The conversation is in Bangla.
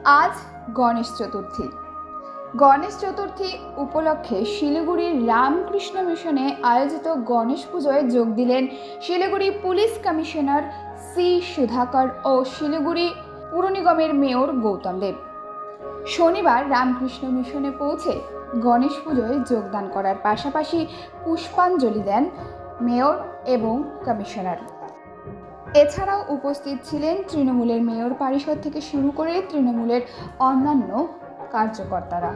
আজ গণেশ চতুর্থী। গণেশ চতুর্থী উপলক্ষে শিলিগুড়ির রামকৃষ্ণ মিশনে আয়োজিত গণেশ পুজোয় যোগ দিলেন Siliguri police commissioner C Sudhakar ও শিলিগুড়ি পুর নিগমের মেয়র গৌতম দেব। শনিবার রামকৃষ্ণ মিশনে পৌঁছে গণেশ পুজোয় যোগদান করার পাশাপাশি পুষ্পাঞ্জলি দেন মেয়র এবং কমিশনার। এছাড়াও উপস্থিত ছিলেন তৃণমূলের মেয়র পরিষদ থেকে শুরু করে তৃণমূলের অন্যান্য কার্যকর্তারা।